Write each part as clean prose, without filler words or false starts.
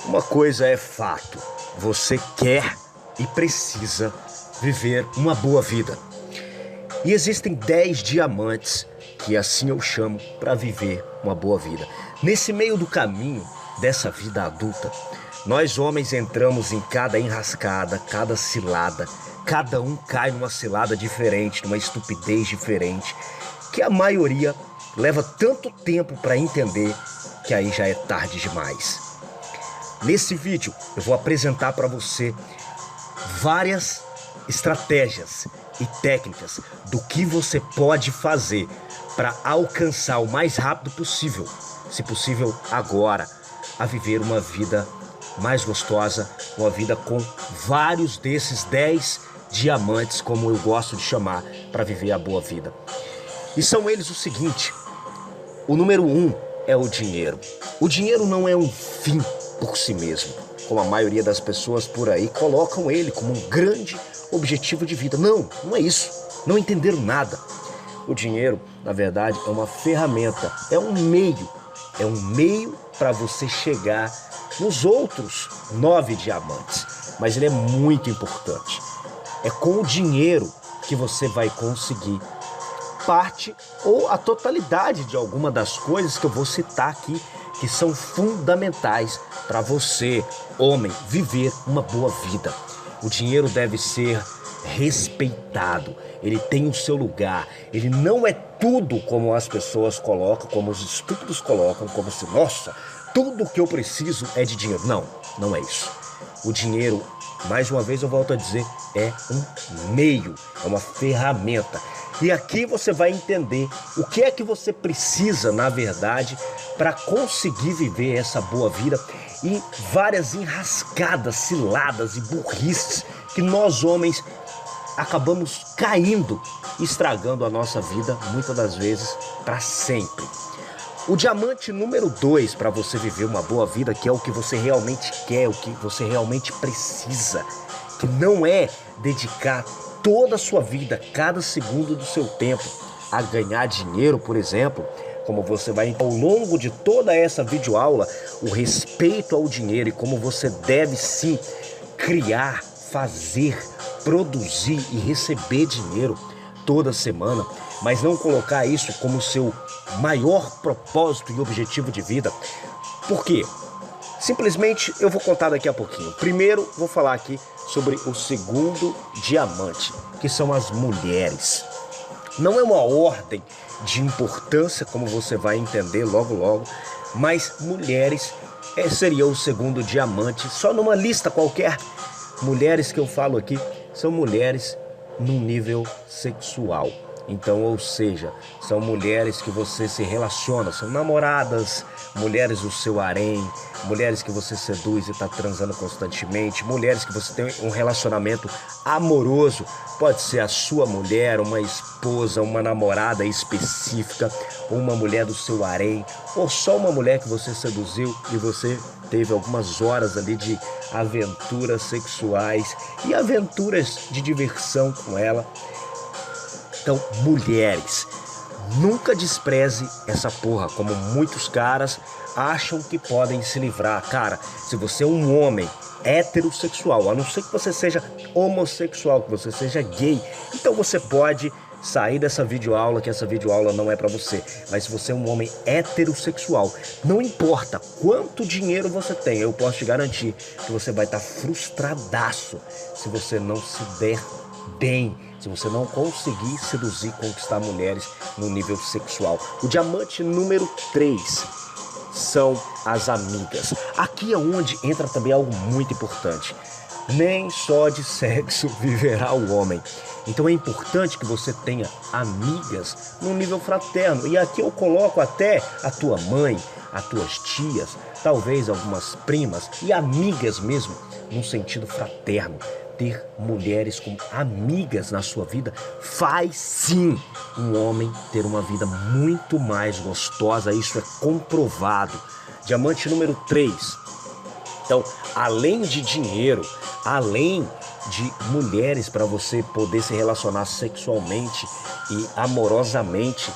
Uma coisa é fato, você quer e precisa viver uma boa vida. E existem 10 diamantes, que assim eu chamo, para viver uma boa vida. Nesse meio do caminho dessa vida adulta, nós homens entramos em cada enrascada, cada cilada, cada um cai numa cilada diferente, numa estupidez diferente, que a maioria leva tanto tempo para entender que aí já é tarde demais. Nesse vídeo eu vou apresentar para você várias estratégias e técnicas do que você pode fazer para alcançar o mais rápido possível, se possível agora, a viver uma vida mais gostosa, uma vida com vários desses 10 diamantes, como eu gosto de chamar, para viver a boa vida. E são eles o seguinte: o número 1 é o dinheiro. O dinheiro não é um fim por si mesmo, como a maioria das pessoas por aí colocam ele como um grande objetivo de vida. Não, não é isso. Não entenderam nada. O dinheiro, na verdade, é uma ferramenta, é um meio para você chegar nos outros 9 diamantes. Mas ele é muito importante. É com o dinheiro que você vai conseguir parte ou a totalidade de alguma das coisas que eu vou citar aqui, que são fundamentais para você, homem, viver uma boa vida. O dinheiro deve ser respeitado, ele tem o seu lugar, ele não é tudo como as pessoas colocam, como os estúpidos colocam, como se, nossa, tudo que eu preciso é de dinheiro. Não, não é isso. O dinheiro, mais uma vez eu volto a dizer, é um meio, é uma ferramenta. E aqui você vai entender o que é que você precisa, na verdade, para conseguir viver essa boa vida e várias enrascadas, ciladas e burrices que nós homens acabamos caindo, estragando a nossa vida, muitas das vezes, para sempre. O diamante número 2 para você viver uma boa vida, que é o que você realmente quer, o que você realmente precisa, que não é dedicar toda a sua vida, cada segundo do seu tempo, a ganhar dinheiro, por exemplo, como você vai ao longo de toda essa videoaula, o respeito ao dinheiro e como você deve sim criar, fazer, produzir e receber dinheiro toda semana, mas não colocar isso como seu maior propósito e objetivo de vida. Por quê? Simplesmente eu vou contar daqui a pouquinho. Primeiro vou falar aqui sobre o segundo diamante, que são as mulheres. Não é uma ordem de importância, como você vai entender logo logo, mas mulheres seria o segundo diamante, só numa lista qualquer. Mulheres que eu falo aqui são mulheres num nível sexual. Então, ou seja, são mulheres que você se relaciona, são namoradas, mulheres do seu harém, mulheres que você seduz e está transando constantemente, mulheres que você tem um relacionamento amoroso, pode ser a sua mulher, uma esposa, uma namorada específica, ou uma mulher do seu harém, ou só uma mulher que você seduziu e você teve algumas horas ali de aventuras sexuais e aventuras de diversão com ela. Então, mulheres, nunca despreze essa porra, como muitos caras acham que podem se livrar. Cara, se você é um homem heterossexual, a não ser que você seja homossexual, que você seja gay, então você pode sair dessa videoaula, que essa videoaula não é pra você. Mas se você é um homem heterossexual, não importa quanto dinheiro você tem, eu posso te garantir que você vai estar frustradaço se você não se der bem, se você não conseguir seduzir, conquistar mulheres no nível sexual. O diamante número 3 são as amigas. Aqui é onde entra também algo muito importante. Nem só de sexo viverá o homem. Então é importante que você tenha amigas no nível fraterno. E aqui eu coloco até a tua mãe, as tuas tias, talvez algumas primas e amigas mesmo, num sentido fraterno. Ter mulheres como amigas na sua vida faz sim um homem ter uma vida muito mais gostosa. Isso é comprovado. Diamante número 3. Então, além de dinheiro, além de mulheres para você poder se relacionar sexualmente e amorosamente,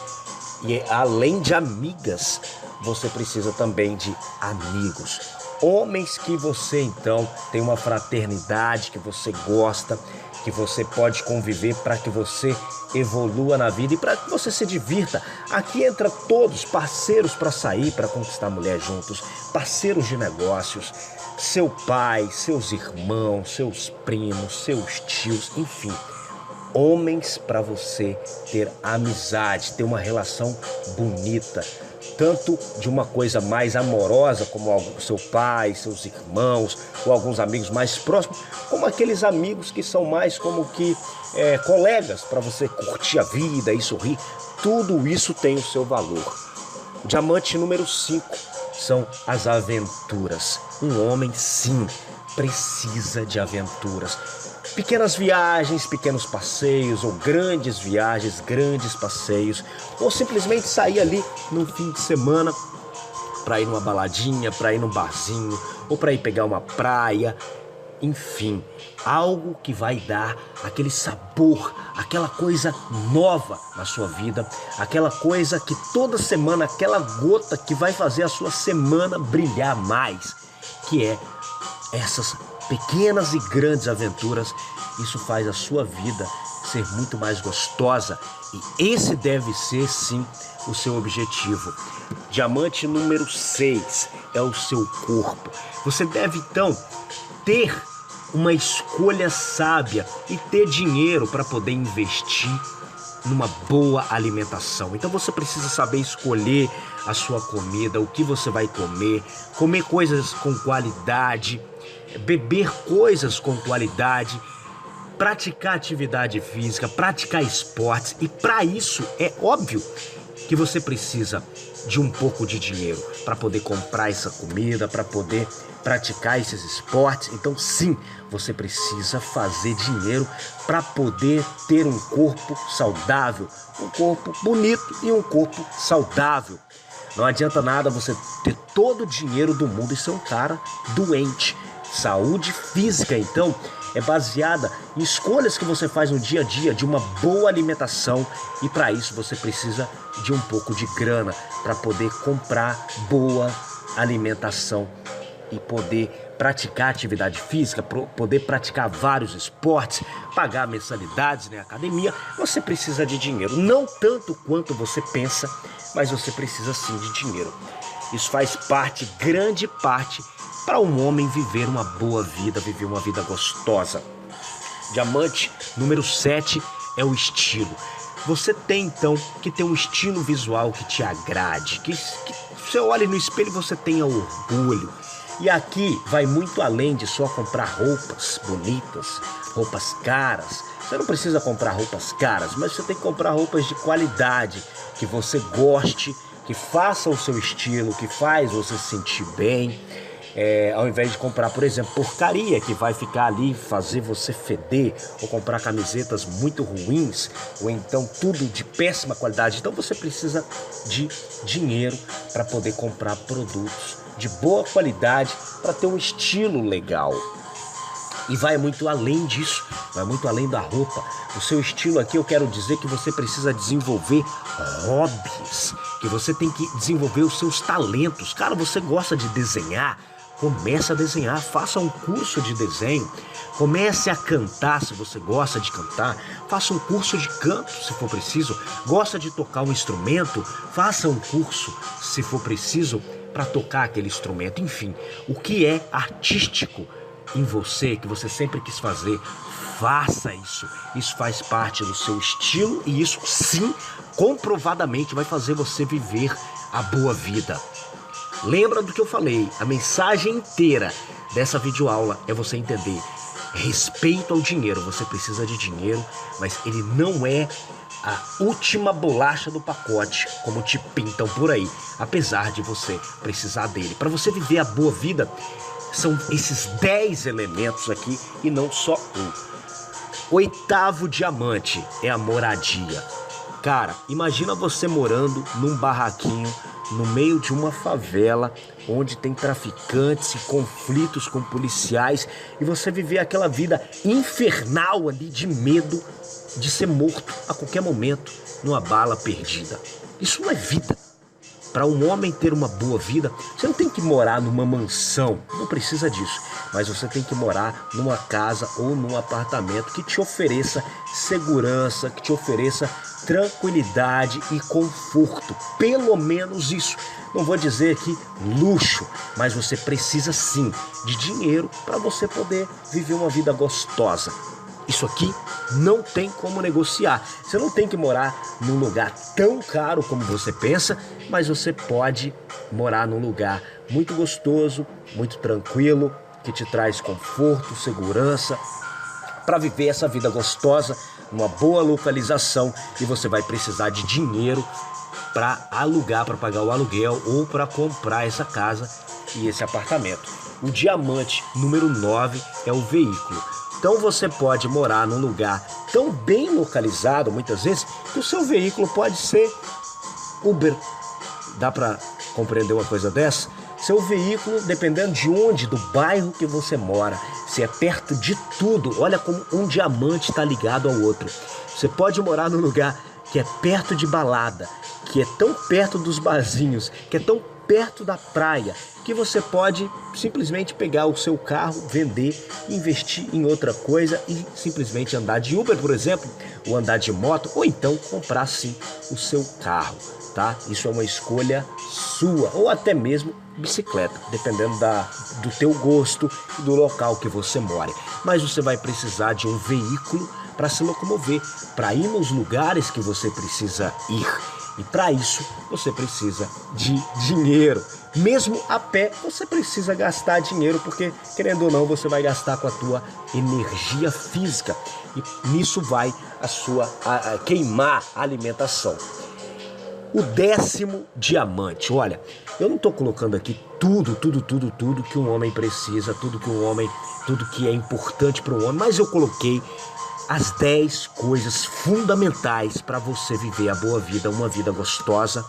e além de amigas, você precisa também de amigos. Homens que você então tem uma fraternidade, que você gosta, que você pode conviver para que você evolua na vida e para que você se divirta. Aqui entra todos, parceiros para sair, para conquistar a mulher juntos, parceiros de negócios, seu pai, seus irmãos, seus primos, seus tios, enfim. Homens para você ter amizade, ter uma relação bonita, tanto de uma coisa mais amorosa, como seu pai, seus irmãos, ou alguns amigos mais próximos, como aqueles amigos que são mais como que colegas, para você curtir a vida e sorrir. Tudo isso tem o seu valor. O diamante número 5 são as aventuras. Um homem, sim, precisa de aventuras. Pequenas viagens, pequenos passeios, ou grandes viagens, grandes passeios, ou simplesmente sair ali num fim de semana para ir numa baladinha, para ir num barzinho, ou para ir pegar uma praia, enfim, algo que vai dar aquele sabor, aquela coisa nova na sua vida, aquela coisa que toda semana, aquela gota que vai fazer a sua semana brilhar mais, que é essas pequenas e grandes aventuras. Isso faz a sua vida ser muito mais gostosa e esse deve ser, sim, o seu objetivo. Diamante número 6 é o seu corpo. Você deve, então, ter uma escolha sábia e ter dinheiro para poder investir numa boa alimentação. Então você precisa saber escolher a sua comida, o que você vai comer, comer coisas com qualidade, beber coisas com qualidade, praticar atividade física, praticar esportes. E para isso é óbvio que você precisa de um pouco de dinheiro para poder comprar essa comida, para poder praticar esses esportes. Então sim, você precisa fazer dinheiro para poder ter um corpo saudável, um corpo bonito e um corpo saudável. Não adianta nada você ter todo o dinheiro do mundo e ser um cara doente. Saúde física, então, é baseada em escolhas que você faz no dia a dia, de uma boa alimentação, e para isso você precisa de um pouco de grana para poder comprar boa alimentação e poder praticar atividade física, poder praticar vários esportes, pagar mensalidades na academia. Você precisa de dinheiro, não tanto quanto você pensa, mas você precisa sim de dinheiro. Isso faz parte, grande parte, para um homem viver uma boa vida, viver uma vida gostosa. Diamante número 7 é o estilo. Você tem então que ter um estilo visual que te agrade, que você olhe no espelho e você tenha orgulho. E aqui vai muito além de só comprar roupas bonitas, roupas caras. Você não precisa comprar roupas caras, mas você tem que comprar roupas de qualidade, que você goste, que faça o seu estilo, que faz você se sentir bem. Ao invés de comprar, por exemplo, porcaria que vai ficar ali, fazer você feder, ou comprar camisetas muito ruins, ou então tudo de péssima qualidade. Então você precisa de dinheiro para poder comprar produtos de boa qualidade, para ter um estilo legal. E vai muito além disso, vai muito além da roupa. O seu estilo aqui, eu quero dizer que você precisa desenvolver hobbies, que você tem que desenvolver os seus talentos. Cara, você gosta de desenhar? Comece a desenhar, faça um curso de desenho, comece a cantar se você gosta de cantar, faça um curso de canto se for preciso, gosta de tocar um instrumento, faça um curso se for preciso para tocar aquele instrumento. Enfim, o que é artístico em você, que você sempre quis fazer, faça isso. Isso faz parte do seu estilo e isso sim, comprovadamente vai fazer você viver a boa vida. Lembra do que eu falei, a mensagem inteira dessa videoaula é você entender respeito ao dinheiro. Você precisa de dinheiro, mas ele não é a última bolacha do pacote, como te pintam por aí, apesar de você precisar dele. Para você viver a boa vida, são esses 10 elementos aqui e não só um. 8º diamante é a moradia. Cara, imagina você morando num barraquinho no meio de uma favela, onde tem traficantes e conflitos com policiais, e você viver aquela vida infernal ali de medo de ser morto a qualquer momento numa bala perdida. Isso não é vida. para um homem ter uma boa vida, você não tem que morar numa mansão, não precisa disso. Mas você tem que morar numa casa ou num apartamento que te ofereça segurança, que te ofereça tranquilidade e conforto. Pelo menos isso. Não vou dizer aqui luxo, mas você precisa sim de dinheiro para você poder viver uma vida gostosa. Isso aqui não tem como negociar. Você não tem que morar num lugar tão caro como você pensa, mas você pode morar num lugar muito gostoso, muito tranquilo, que te traz conforto, segurança, para viver essa vida gostosa, numa boa localização, e você vai precisar de dinheiro para alugar, para pagar o aluguel ou para comprar essa casa e esse apartamento. O diamante número 9 é o veículo. Então você pode morar num lugar tão bem localizado, muitas vezes, que o seu veículo pode ser Uber. Dá para compreender uma coisa dessa? Seu veículo, dependendo de onde, do bairro que você mora, se é perto de tudo, olha como um diamante está ligado ao outro. Você pode morar num lugar que é perto de balada, que é tão perto dos barzinhos, que é tão perto da praia, que você pode simplesmente pegar o seu carro, vender, investir em outra coisa e simplesmente andar de Uber, por exemplo, ou andar de moto, ou então comprar sim o seu carro, tá? Isso é uma escolha sua, ou até mesmo bicicleta, dependendo do teu gosto e do local que você mora. Mas você vai precisar de um veículo para se locomover, para ir nos lugares que você precisa ir. E para isso você precisa de dinheiro. Mesmo a pé você precisa gastar dinheiro, porque querendo ou não você vai gastar com a tua energia física. E nisso vai queimar a alimentação. O 10º diamante. Olha, eu não estou colocando aqui tudo que um homem precisa, tudo que é importante para um homem, mas eu coloquei as 10 coisas fundamentais para você viver a boa vida, uma vida gostosa.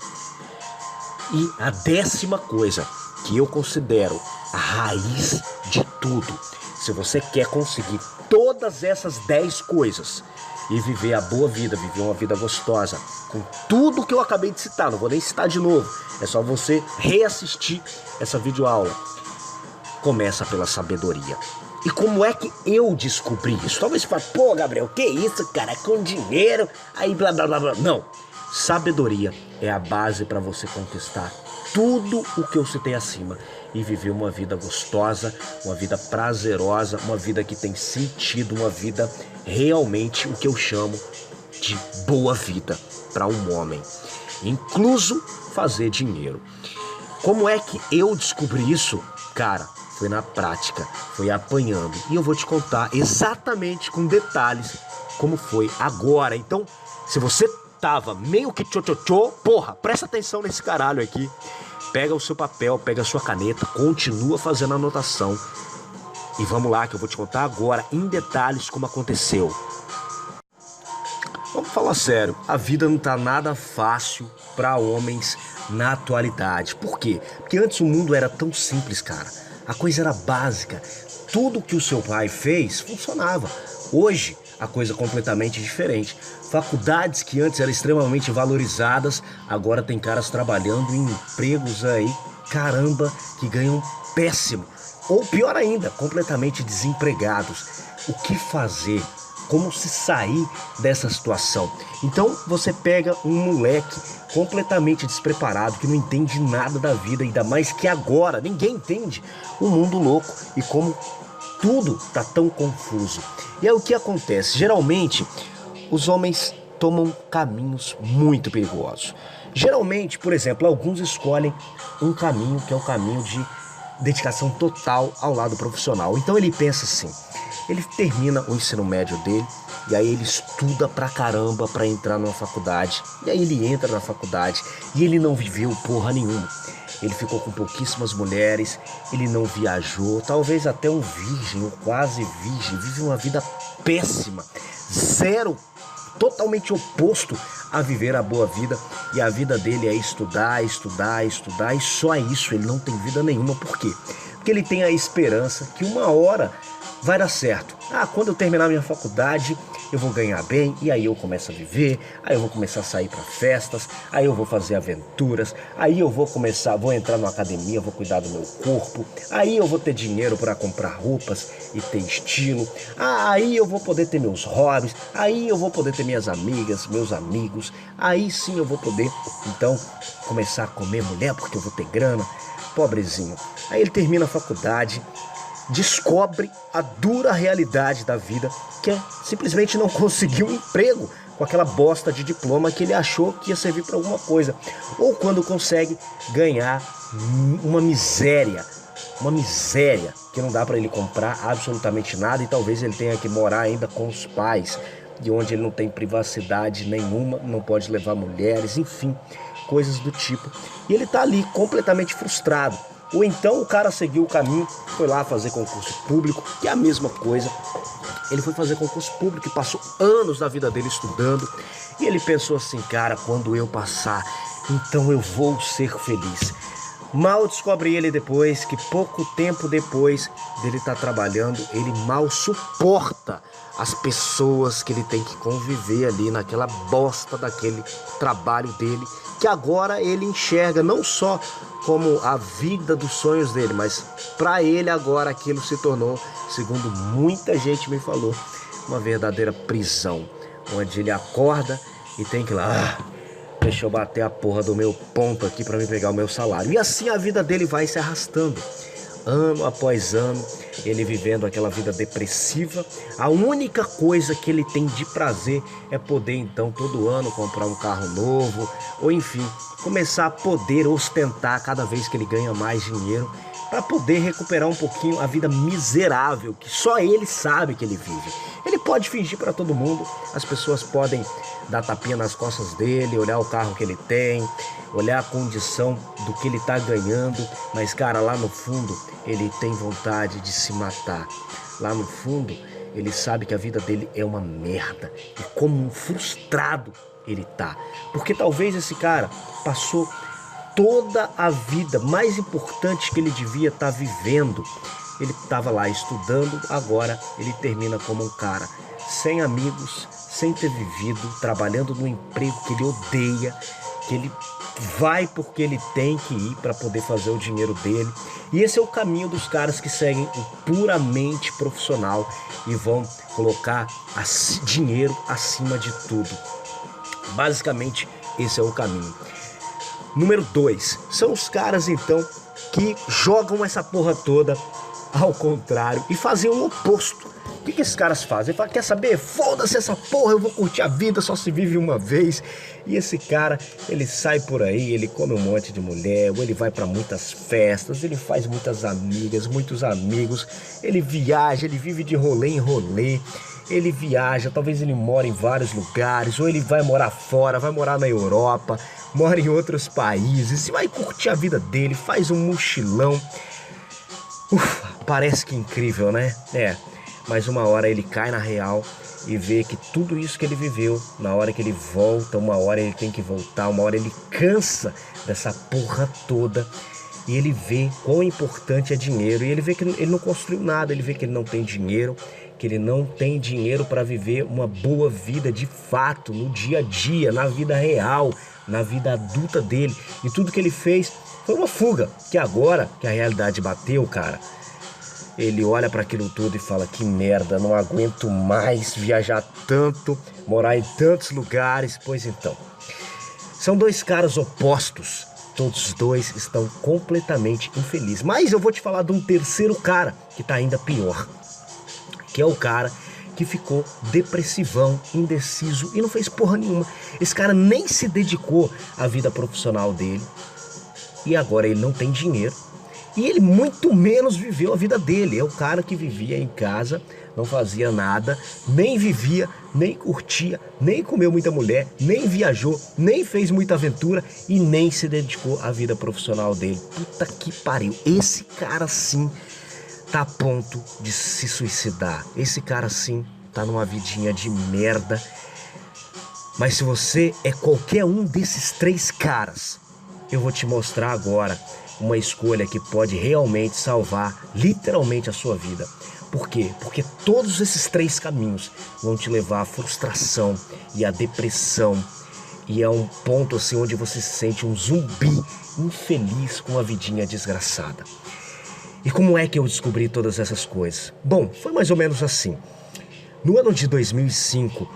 E a 10ª coisa que eu considero a raiz de tudo. Se você quer conseguir todas essas 10 coisas e viver a boa vida, viver uma vida gostosa, com tudo que eu acabei de citar, não vou nem citar de novo, é só você reassistir essa videoaula. Começa pela sabedoria. E como é que eu descobri isso? Talvez você fale, pô, Gabriel, que isso, cara? Com dinheiro, aí blá, blá, blá, blá. Não. Sabedoria é a base para você conquistar tudo o que eu citei acima e viver uma vida gostosa, uma vida prazerosa, uma vida que tem sentido, uma vida realmente o que eu chamo de boa vida para um homem. Incluso fazer dinheiro. Como é que eu descobri isso? Cara, foi na prática, foi apanhando. E eu vou te contar exatamente com detalhes como foi agora. Então, se você tava meio que porra, presta atenção nesse caralho aqui. Pega o seu papel, pega a sua caneta, continua fazendo a anotação. E vamos lá que eu vou te contar agora em detalhes como aconteceu. Vamos falar sério, a vida não tá nada fácil para homens na atualidade. Por quê? Porque antes o mundo era tão simples, cara. A coisa era básica. Tudo que o seu pai fez funcionava. Hoje, a coisa é completamente diferente. Faculdades que antes eram extremamente valorizadas, agora tem caras trabalhando em empregos aí, caramba, que ganham péssimo. Ou pior ainda, completamente desempregados. O que fazer? Como se sair dessa situação? Então você pega um moleque completamente despreparado, que não entende nada da vida, ainda mais que agora ninguém entende o mundo louco e como tudo tá tão confuso. E é o que acontece, geralmente os homens tomam caminhos muito perigosos. Geralmente, por exemplo, alguns escolhem um caminho que é o caminho de dedicação total ao lado profissional. Então ele pensa assim, ele termina o ensino médio dele e aí ele estuda pra caramba pra entrar numa faculdade. E aí ele entra na faculdade e ele não viveu porra nenhuma. Ele ficou com pouquíssimas mulheres, ele não viajou, talvez até um virgem, ou quase virgem, vive uma vida péssima, zero, totalmente oposto a viver a boa vida. E a vida dele é estudar, estudar, estudar, e só isso, ele não tem vida nenhuma. Por quê? Porque ele tem a esperança que uma hora vai dar certo. Ah, quando eu terminar minha faculdade, eu vou ganhar bem, e aí eu começo a viver, aí eu vou começar a sair para festas, aí eu vou fazer aventuras, aí eu vou entrar numa academia, vou cuidar do meu corpo, aí eu vou ter dinheiro para comprar roupas e ter estilo, aí eu vou poder ter meus hobbies, aí eu vou poder ter minhas amigas, meus amigos, aí sim eu vou poder, então, começar a comer mulher porque eu vou ter grana. Pobrezinho. Aí ele termina a faculdade, descobre a dura realidade da vida, que é simplesmente não conseguir um emprego com aquela bosta de diploma que ele achou que ia servir para alguma coisa. Ou quando consegue ganhar uma miséria que não dá para ele comprar absolutamente nada, e talvez ele tenha que morar ainda com os pais, de onde ele não tem privacidade nenhuma, não pode levar mulheres, enfim, coisas do tipo. E ele tá ali completamente frustrado. Ou então o cara seguiu o caminho, foi lá fazer concurso público, que é a mesma coisa. Ele foi fazer concurso público e passou anos da vida dele estudando. E ele pensou assim, cara, quando eu passar, então eu vou ser feliz. Mal descobre ele depois que pouco tempo depois dele estar trabalhando, ele mal suporta as pessoas que ele tem que conviver ali naquela bosta daquele trabalho dele, que agora ele enxerga não só como a vida dos sonhos dele, mas para ele agora aquilo se tornou, segundo muita gente me falou, uma verdadeira prisão, onde ele acorda e tem que ir lá, deixa eu bater a porra do meu ponto aqui para me pegar o meu salário. E assim a vida dele vai se arrastando, ano após ano, ele vivendo aquela vida depressiva. A única coisa que ele tem de prazer é poder então todo ano comprar um carro novo, ou enfim, começar a poder ostentar cada vez que ele ganha mais dinheiro, para poder recuperar um pouquinho a vida miserável que só ele sabe que ele vive. Ele pode fingir para todo mundo, as pessoas podem dar tapinha nas costas dele, olhar o carro que ele tem, olhar a condição do que ele tá ganhando, mas cara, lá no fundo ele tem vontade de se matar. Lá no fundo ele sabe que a vida dele é uma merda, e como um frustrado ele tá, porque talvez esse cara passou toda a vida mais importante que ele devia estar vivendo. Ele estava lá estudando, agora ele termina como um cara sem amigos, sem ter vivido, trabalhando num emprego que ele odeia, que ele vai porque ele tem que ir para poder fazer o dinheiro dele. E esse é o caminho dos caras que seguem o puramente profissional e vão colocar dinheiro acima de tudo. Basicamente, esse é o caminho. Número 2, são os caras então que jogam essa porra toda ao contrário e fazem o oposto. O que esses caras fazem? Ele fala, quer saber? Foda-se essa porra, eu vou curtir a vida, só se vive uma vez. E esse cara, ele sai por aí, ele come um monte de mulher, ou ele vai pra muitas festas, ele faz muitas amigas, muitos amigos, ele viaja, ele vive de rolê em rolê. Ele viaja, talvez ele mora em vários lugares, ou ele vai morar fora, vai morar na Europa, mora em outros países, e vai curtir a vida dele, faz um mochilão. Ufa, parece que incrível, né? Mas uma hora ele cai na real e vê que tudo isso que ele viveu, na hora que ele volta, uma hora ele tem que voltar, uma hora ele cansa dessa porra toda. E ele vê quão importante é dinheiro, e ele vê que ele não construiu nada, ele vê que ele não tem dinheiro, que ele não tem dinheiro para viver uma boa vida de fato, no dia a dia, na vida real, na vida adulta dele. E tudo que ele fez foi uma fuga, que agora que a realidade bateu, cara, ele olha para aquilo tudo e fala, que merda, não aguento mais viajar tanto, morar em tantos lugares. Pois então, são dois caras opostos, todos os dois estão completamente infelizes. Mas eu vou te falar de um terceiro cara que tá ainda pior, que é o cara que ficou depressivão, indeciso e não fez porra nenhuma. Esse cara nem se dedicou à vida profissional dele, e agora ele não tem dinheiro, e ele muito menos viveu a vida dele. É o cara que vivia em casa, não fazia nada, nem vivia, nem curtia, nem comeu muita mulher, nem viajou, nem fez muita aventura e nem se dedicou à vida profissional dele. Puta que pariu, esse cara sim tá a ponto de se suicidar. Esse cara sim tá numa vidinha de merda. Mas se você é qualquer um desses três caras, eu vou te mostrar agora uma escolha que pode realmente salvar literalmente a sua vida. Por quê? Porque todos esses 3 caminhos vão te levar à frustração e à depressão. E é um ponto assim onde você se sente um zumbi infeliz com uma vidinha desgraçada. E como é que eu descobri todas essas coisas? Bom, foi mais ou menos assim. No ano de 2005,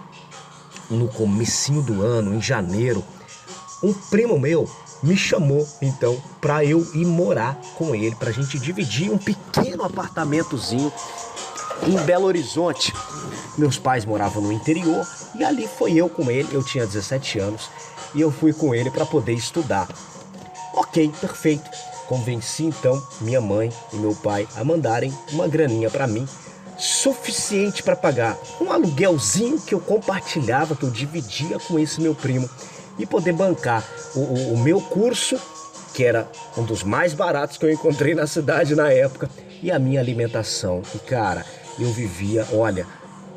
no comecinho do ano, em janeiro, um primo meu me chamou, então, para eu ir morar com ele, para a gente dividir um pequeno apartamentozinho em Belo Horizonte. Meus pais moravam no interior e ali foi eu com ele. Eu tinha 17 anos e eu fui com ele para poder estudar. Ok, perfeito. Convenci então minha mãe e meu pai a mandarem uma graninha para mim, suficiente para pagar um aluguelzinho que eu compartilhava, que eu dividia com esse meu primo, e poder bancar o meu curso, que era um dos mais baratos que eu encontrei na cidade na época, e a minha alimentação. E cara, eu vivia, olha,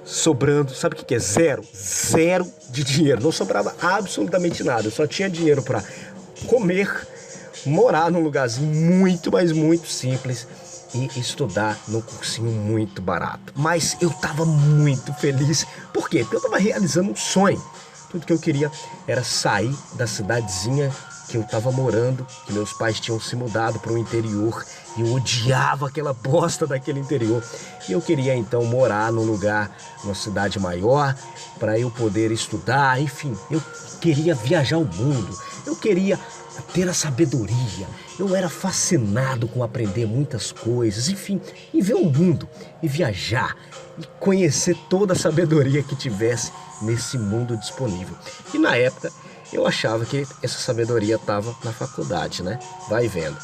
sobrando, sabe o que é? Zero de dinheiro, não sobrava absolutamente nada, eu só tinha dinheiro para comer, morar num lugarzinho muito, mas muito simples e estudar num cursinho muito barato. Mas eu tava muito feliz. Por quê? Porque eu tava realizando um sonho. Tudo que eu queria era sair da cidadezinha que eu tava morando, que meus pais tinham se mudado para o interior, e eu odiava aquela bosta daquele interior. E eu queria então morar num lugar, numa cidade maior, para eu poder estudar, enfim, eu queria viajar o mundo, eu queria ter a sabedoria, eu era fascinado com aprender muitas coisas, enfim, e ver o mundo, e viajar, e conhecer toda a sabedoria que tivesse nesse mundo disponível. E na época eu achava que essa sabedoria estava na faculdade, né? Vai vendo.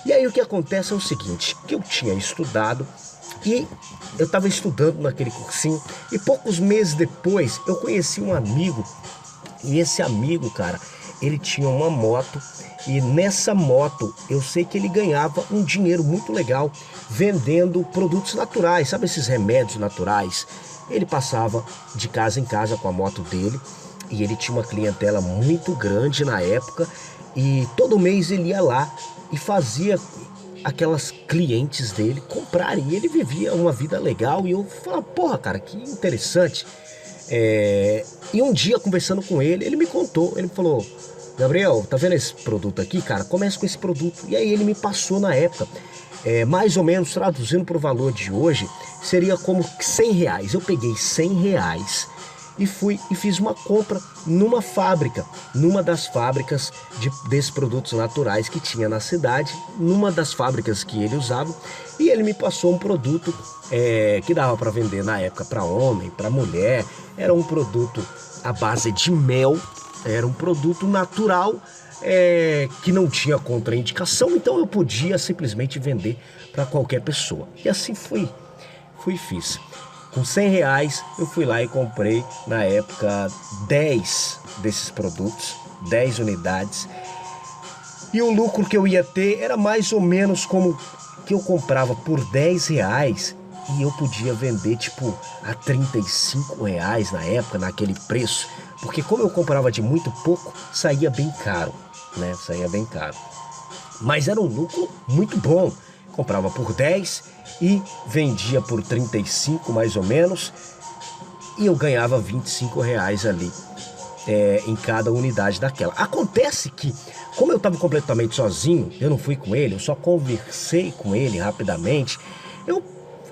E aí o que acontece é o seguinte, que eu tinha estudado e eu estava estudando naquele cursinho, e poucos meses depois eu conheci um amigo, e esse amigo, cara, ele tinha uma moto, e nessa moto eu sei que ele ganhava um dinheiro muito legal vendendo produtos naturais, sabe esses remédios naturais? Ele passava de casa em casa com a moto dele, e ele tinha uma clientela muito grande na época, e todo mês ele ia lá e fazia aquelas clientes dele comprarem, e ele vivia uma vida legal. E eu falava, porra, cara, que interessante. E um dia, conversando com ele, ele me contou, ele falou, Gabriel, tá vendo esse produto aqui, cara? Começa com esse produto. E aí ele me passou na época, mais ou menos, traduzindo para o valor de hoje, seria como R$100. Eu peguei R$100 e fui e fiz uma compra numa fábrica, numa das fábricas desses produtos naturais que tinha na cidade, numa das fábricas que ele usava, e ele me passou um produto que dava para vender na época para homem, para mulher. Era um produto à base de mel, era um produto natural, que não tinha contraindicação, então eu podia simplesmente vender para qualquer pessoa. E assim fui e fiz. Com R$100 eu fui lá e comprei, na época, 10 desses produtos, 10 unidades. E o lucro que eu ia ter era mais ou menos como que eu comprava por R$10 e eu podia vender tipo a R$35 na época, naquele preço. Porque como eu comprava de muito pouco, saía bem caro, né? Saía bem caro. Mas era um lucro muito bom. Comprava por 10 e vendia por 35 mais ou menos, e eu ganhava R$25 ali em cada unidade daquela. Acontece que, como eu estava completamente sozinho, eu não fui com ele, eu só conversei com ele rapidamente.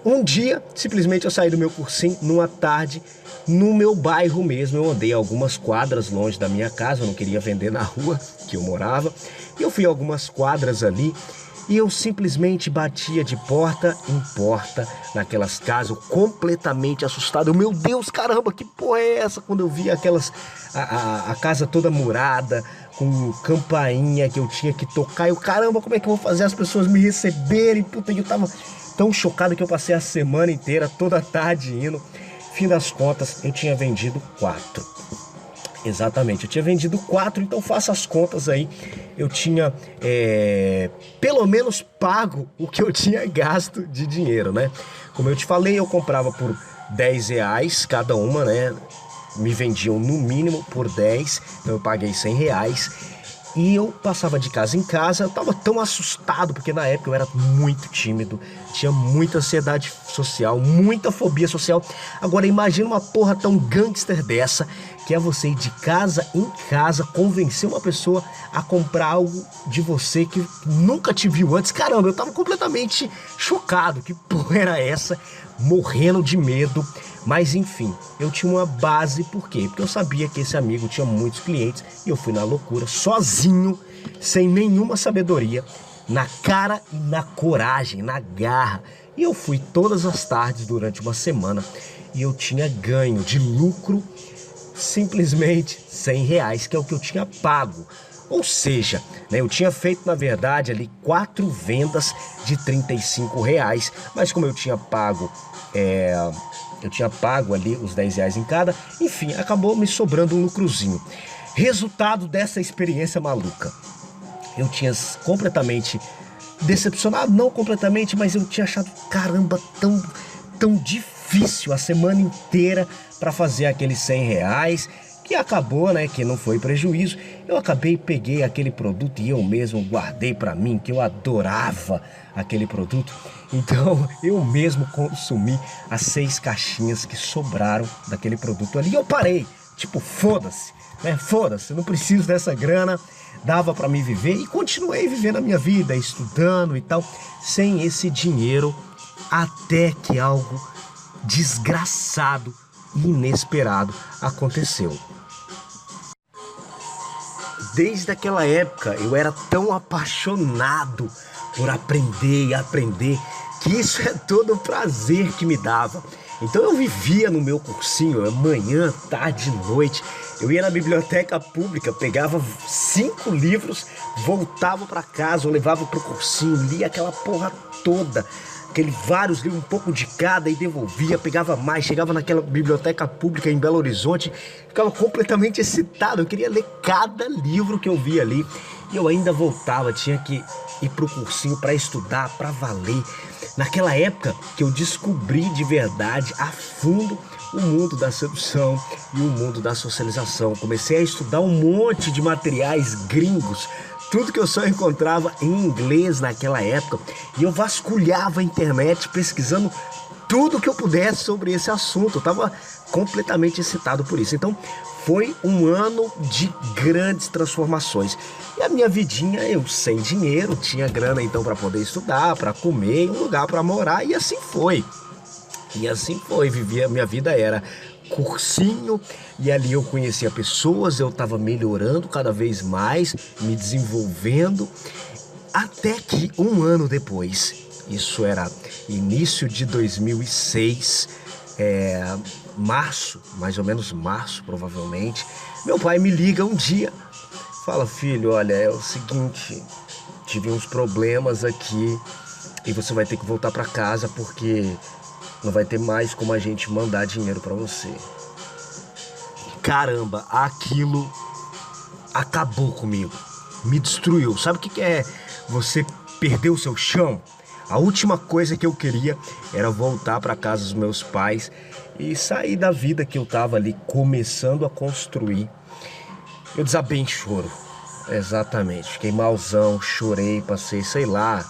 Um dia, simplesmente eu saí do meu cursinho numa tarde, no meu bairro mesmo. Eu andei algumas quadras longe da minha casa, eu não queria vender na rua que eu morava, e eu fui algumas quadras ali, e eu simplesmente batia de porta em porta naquelas casas, eu completamente assustado. Meu Deus, caramba, que porra é essa? Quando eu vi a casa toda murada, com campainha que eu tinha que tocar, eu, caramba, como é que eu vou fazer as pessoas me receberem? Puta, eu tava tão chocado que eu passei a semana inteira, toda a tarde indo. Fim das contas, eu tinha vendido 4. Exatamente, eu tinha vendido 4, então faça as contas aí. Eu tinha pelo menos pago o que eu tinha gasto de dinheiro, né? Como eu te falei, eu comprava por R$10 cada uma, né? Me vendiam no mínimo por 10, então eu paguei R$100. E eu passava de casa em casa, eu tava tão assustado, porque na época eu era muito tímido, tinha muita ansiedade social, muita fobia social. Agora imagina uma porra tão gangster dessa, que é você ir de casa em casa, convencer uma pessoa a comprar algo de você que nunca te viu antes. Caramba, eu tava completamente chocado, que porra era essa? Morrendo de medo. Mas enfim, eu tinha uma base, por quê? Porque eu sabia que esse amigo tinha muitos clientes e eu fui na loucura, sozinho, sem nenhuma sabedoria, na cara e na coragem, na garra. E eu fui todas as tardes durante uma semana e eu tinha ganho de lucro simplesmente R$ 100, que é o que eu tinha pago. Ou seja, né, eu tinha feito na verdade ali 4 vendas de R$ 35, mas como eu tinha pago ali os R$ 10 em cada, enfim, acabou me sobrando um lucrozinho. Resultado dessa experiência maluca. Eu tinha completamente decepcionado, não completamente, mas eu tinha achado, caramba, tão difícil a semana inteira para fazer aqueles R$ 100, que acabou, né, que não foi prejuízo. Eu peguei aquele produto e eu mesmo guardei para mim, que eu adorava aquele produto. Então eu mesmo consumi as 6 caixinhas que sobraram daquele produto ali. E eu parei, tipo, foda-se, né, foda-se, eu não preciso dessa grana, dava para me viver e continuei vivendo a minha vida, estudando e tal, sem esse dinheiro, até que algo desgraçado e inesperado aconteceu. Desde aquela época eu era tão apaixonado por aprender e aprender, que isso é todo o prazer que me dava. Então eu vivia no meu cursinho, manhã, tarde, noite. Eu ia na biblioteca pública, pegava 5 livros, voltava para casa, eu levava pro cursinho, lia aquela porra toda. Vários livros, um pouco de cada, e devolvia, pegava mais, chegava naquela biblioteca pública em Belo Horizonte, ficava completamente excitado, eu queria ler cada livro que eu via ali, e eu ainda voltava, tinha que ir pro cursinho para estudar, para valer. Naquela época que eu descobri de verdade, a fundo, o mundo da sedução e o mundo da socialização. Comecei a estudar um monte de materiais gringos, tudo que eu só encontrava em inglês naquela época, e eu vasculhava a internet pesquisando tudo que eu pudesse sobre esse assunto. Eu estava completamente excitado por isso. Então foi um ano de grandes transformações. E a minha vidinha, eu sem dinheiro, tinha grana então para poder estudar, para comer, um lugar para morar, e assim foi. Vivia, minha vida era cursinho, e ali eu conhecia pessoas, eu estava melhorando cada vez mais, me desenvolvendo, até que um ano depois, isso era início de 2006, março, mais ou menos março provavelmente, meu pai me liga um dia, fala: filho, olha, é o seguinte, tive uns problemas aqui e você vai ter que voltar para casa porque não vai ter mais como a gente mandar dinheiro pra você. Caramba, aquilo acabou comigo, me destruiu. Sabe o que é você perder o seu chão? A última coisa que eu queria era voltar pra casa dos meus pais e sair da vida que eu tava ali começando a construir. Eu desabei em choro, exatamente, fiquei malzão, chorei, passei, sei lá,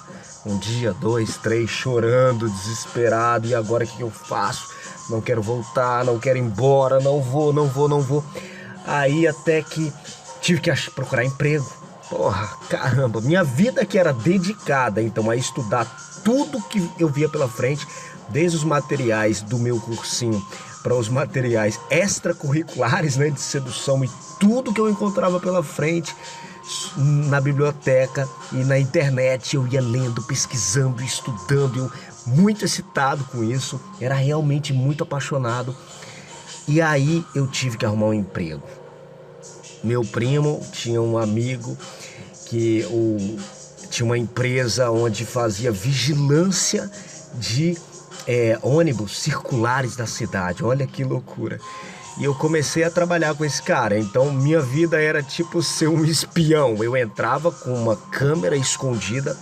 um dia, 2, 3, chorando, desesperado. E agora o que eu faço? Não quero voltar, não quero ir embora, não vou. Aí até que tive que procurar emprego. Porra, caramba, minha vida que era dedicada então a estudar tudo que eu via pela frente, desde os materiais do meu cursinho para os materiais extracurriculares, né, de sedução, e tudo que eu encontrava pela frente na biblioteca e na internet, eu ia lendo, pesquisando, estudando, eu muito excitado com isso, era realmente muito apaixonado. E aí eu tive que arrumar um emprego. Meu primo tinha um amigo que tinha uma empresa onde fazia vigilância de ônibus circulares da cidade. Olha que loucura. e eu comecei a trabalhar com esse cara. Então minha vida era tipo ser um espião. Eu entrava com uma câmera escondida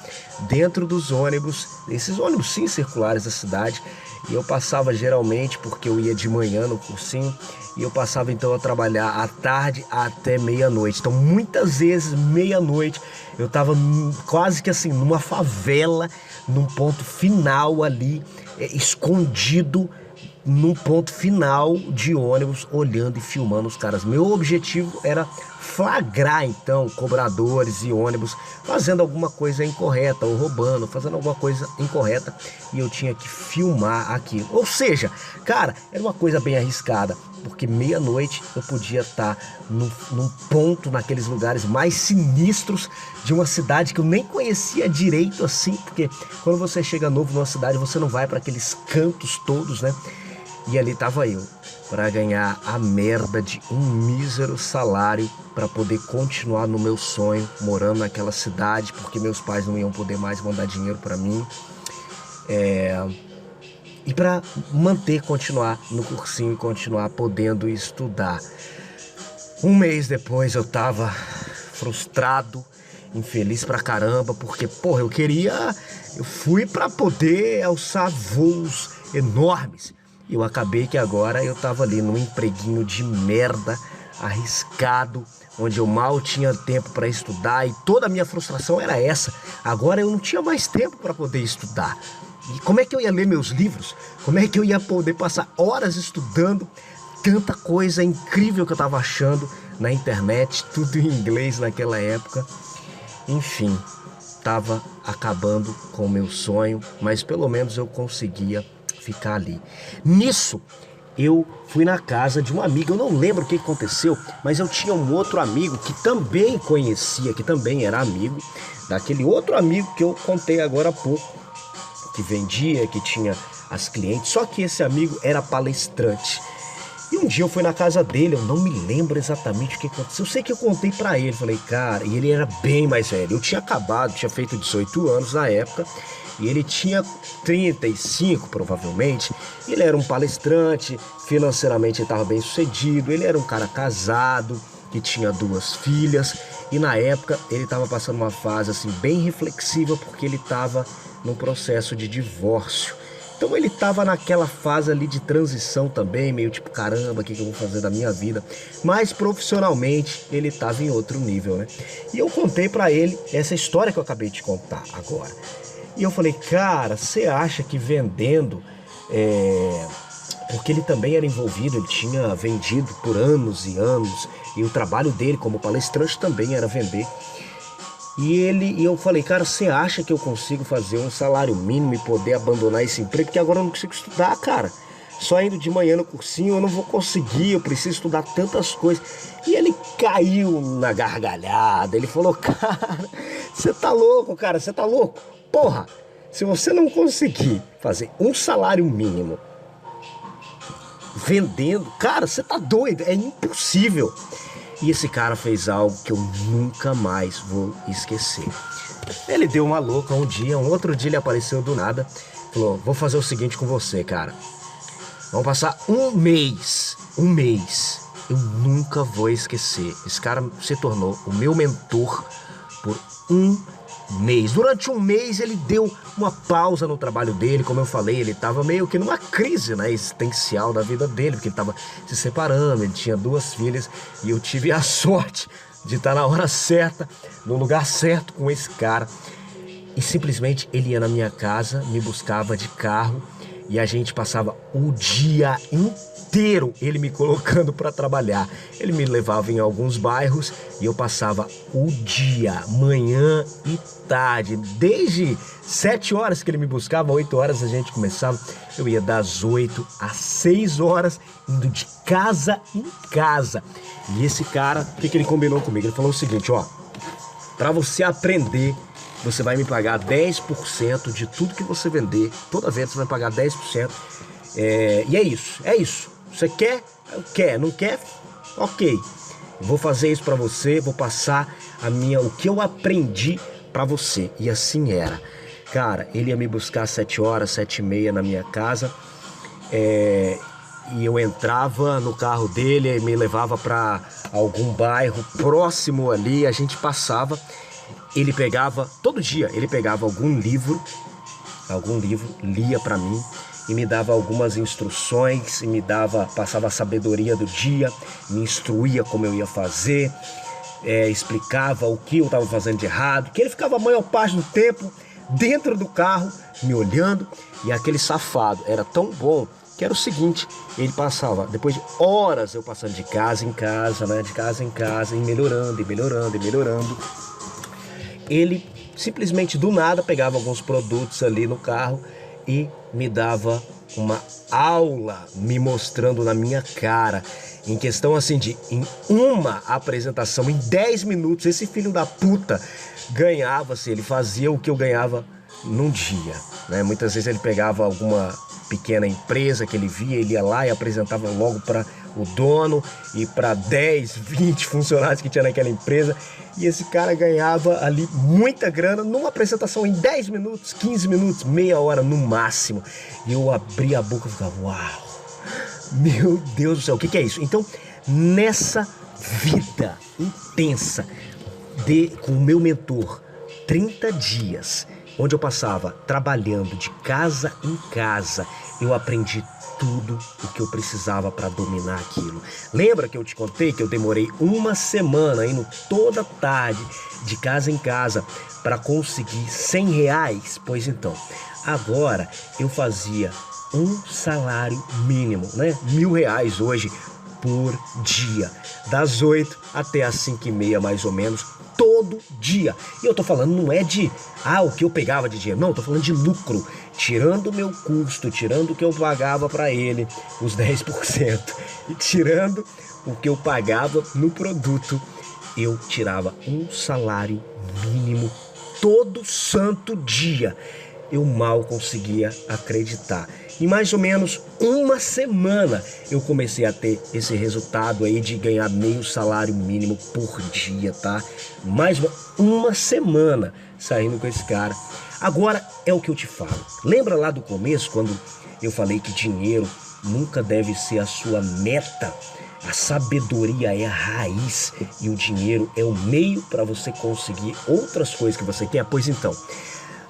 dentro dos ônibus, esses ônibus sim circulares da cidade, e eu passava geralmente, porque eu ia de manhã no cursinho, e eu passava então a trabalhar à tarde até meia-noite. Então muitas vezes meia-noite eu tava quase que assim numa favela, num ponto final ali, escondido num ponto final de ônibus, olhando e filmando os caras. Meu objetivo era flagrar então cobradores e ônibus fazendo alguma coisa incorreta, ou roubando, fazendo alguma coisa incorreta, e eu tinha que filmar aquilo. Ou seja, cara, era uma coisa bem arriscada, porque meia-noite eu podia estar num ponto, naqueles lugares mais sinistros de uma cidade que eu nem conhecia direito assim, porque quando você chega novo numa cidade, você não vai para aqueles cantos todos, né? E ali tava eu, para ganhar a merda de um mísero salário para poder continuar no meu sonho, morando naquela cidade, porque meus pais não iam poder mais mandar dinheiro para mim. E para continuar no cursinho e continuar podendo estudar. Um mês depois eu tava frustrado, infeliz pra caramba, porque, porra, eu fui para poder alçar voos enormes. E eu acabei que agora eu tava ali num empreguinho de merda, arriscado, onde eu mal tinha tempo para estudar, e toda a minha frustração era essa. Agora eu não tinha mais tempo para poder estudar. E como é que eu ia ler meus livros? Como é que eu ia poder passar horas estudando tanta coisa incrível que eu tava achando na internet, tudo em inglês naquela época? Enfim, tava acabando com o meu sonho, mas pelo menos eu conseguia ficar ali. Nisso, eu fui na casa de um amigo, eu não lembro o que aconteceu, mas eu tinha um outro amigo que também conhecia, que também era amigo daquele outro amigo que eu contei agora há pouco, que vendia, que tinha as clientes, só que esse amigo era palestrante. E um dia eu fui na casa dele, eu não me lembro exatamente o que aconteceu. Eu sei que eu contei pra ele, falei, cara, e ele era bem mais velho. Eu tinha acabado, tinha feito 18 anos na época, e ele tinha 35 provavelmente. Ele era um palestrante, financeiramente ele estava bem sucedido, ele era um cara casado, que tinha 2 filhas, e na época ele estava passando uma fase assim bem reflexiva, porque ele estava num processo de divórcio. Então ele estava naquela fase ali de transição também, meio tipo, caramba, o que eu vou fazer da minha vida? Mas profissionalmente ele estava em outro nível, né? E eu contei pra ele essa história que eu acabei de contar agora. E eu falei, cara, você acha que vendendo, porque ele também era envolvido, ele tinha vendido por anos e anos, e o trabalho dele como palestrante também era vender. E eu falei, cara, você acha que eu consigo fazer um salário mínimo e poder abandonar esse emprego? Porque agora eu não consigo estudar, cara. Só indo de manhã no cursinho eu não vou conseguir, eu preciso estudar tantas coisas. E ele caiu na gargalhada, ele falou, cara, você tá louco, cara, você tá louco? Porra, se você não conseguir fazer um salário mínimo vendendo, cara, você tá doido, é impossível. E esse cara fez algo que eu nunca mais vou esquecer. Ele deu uma louca um outro dia ele apareceu do nada, falou, vou fazer o seguinte com você, cara. Vamos passar um mês. Eu nunca vou esquecer. Esse cara se tornou o meu mentor por um mês. Durante um mês ele deu uma pausa no trabalho dele, como eu falei, ele estava meio que numa crise, né, existencial da vida dele, porque ele estava se separando, ele tinha 2 filhas, e eu tive a sorte de estar na hora certa, no lugar certo com esse cara. E simplesmente ele ia na minha casa, me buscava de carro, e a gente passava o dia inteiro ele me colocando para trabalhar. Ele me levava em alguns bairros e eu passava o dia, manhã e tarde. Desde 7 horas que ele me buscava, 8 horas a gente começava. Eu ia das 8 às 6 horas, indo de casa em casa. E esse cara, o que ele combinou comigo? Ele falou o seguinte, ó, para você aprender, você vai me pagar 10% de tudo que você vender. Toda vez você vai pagar 10%. E é isso. Você quer? Quer. Não quer? Ok. Eu vou fazer isso pra você, vou passar o que eu aprendi pra você. E assim era. Cara, ele ia me buscar às 7 horas, 7h30 na minha casa. e eu entrava no carro dele e me levava para algum bairro próximo ali, a gente passava, ele pegava, todo dia ele pegava algum livro, lia para mim e me dava algumas instruções, e passava a sabedoria do dia, me instruía como eu ia fazer, explicava o que eu estava fazendo de errado, que ele ficava a maior parte do tempo dentro do carro, me olhando, e aquele safado era tão bom que era o seguinte, ele passava, depois de horas eu passando de casa em casa, né, de casa em casa, e melhorando, e melhorando, e melhorando, ele simplesmente do nada pegava alguns produtos ali no carro e me dava uma aula, me mostrando na minha cara, em questão assim em uma apresentação, em 10 minutos, esse filho da puta ganhava-se, ele fazia o que eu ganhava num dia, né? Muitas vezes ele pegava alguma pequena empresa que ele via, ele ia lá e apresentava logo para o dono e para 10, 20 funcionários que tinha naquela empresa, e esse cara ganhava ali muita grana numa apresentação em 10 minutos, 15 minutos, meia hora no máximo. E eu abria a boca e ficava, uau, meu Deus do céu, o que é isso? Então, nessa vida intensa com o meu mentor, 30 dias, onde eu passava trabalhando de casa em casa, eu aprendi tudo o que eu precisava para dominar aquilo. Lembra que eu te contei que eu demorei uma semana indo toda tarde de casa em casa para conseguir R$100? Pois então, agora eu fazia um salário mínimo, né? R$1.000 hoje por dia, das 8 até as 5h30 mais ou menos, todo dia. E eu tô falando não é de o que eu pegava de dinheiro, não, eu tô falando de lucro, tirando o meu custo, tirando o que eu pagava para ele, os 10%, e tirando o que eu pagava no produto, eu tirava um salário mínimo todo santo dia. Eu mal conseguia acreditar. Em mais ou menos uma semana eu comecei a ter esse resultado aí de ganhar meio salário mínimo por dia, tá? Mais uma semana saindo com esse cara. Agora é o que eu te falo. Lembra lá do começo quando eu falei que dinheiro nunca deve ser a sua meta? A sabedoria é a raiz e o dinheiro é o meio para você conseguir outras coisas que você quer? Pois então,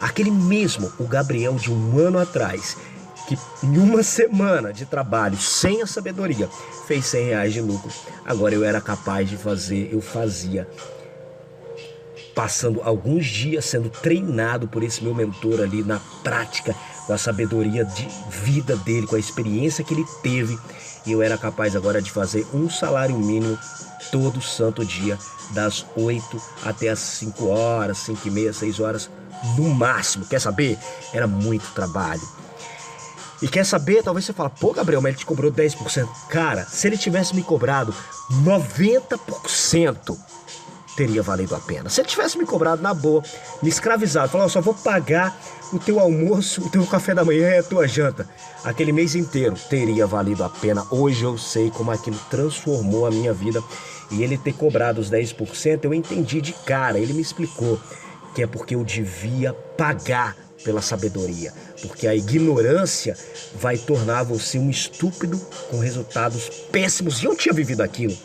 aquele mesmo, o Gabriel de um ano atrás, que em uma semana de trabalho, sem a sabedoria, fez R$100 de lucro. Agora eu era capaz de fazer, eu fazia, passando alguns dias sendo treinado por esse meu mentor ali na prática, com a sabedoria de vida dele, com a experiência que ele teve. E eu era capaz agora de fazer um salário mínimo todo santo dia, das 8 até as 5 horas, 5h30, 6 horas, no máximo. Quer saber? Era muito trabalho. E quer saber? Talvez você fale, pô, Gabriel, mas ele te cobrou 10%. Cara, se ele tivesse me cobrado 90%, teria valido a pena. Se ele tivesse me cobrado na boa, me escravizado, falou, só vou pagar o teu almoço, o teu café da manhã e a tua janta, aquele mês inteiro, teria valido a pena. Hoje eu sei como aquilo transformou a minha vida. E ele ter cobrado os 10%, eu entendi de cara. Ele me explicou que é porque eu devia pagar pela sabedoria, porque a ignorância vai tornar você um estúpido com resultados péssimos, e eu tinha vivido aquilo,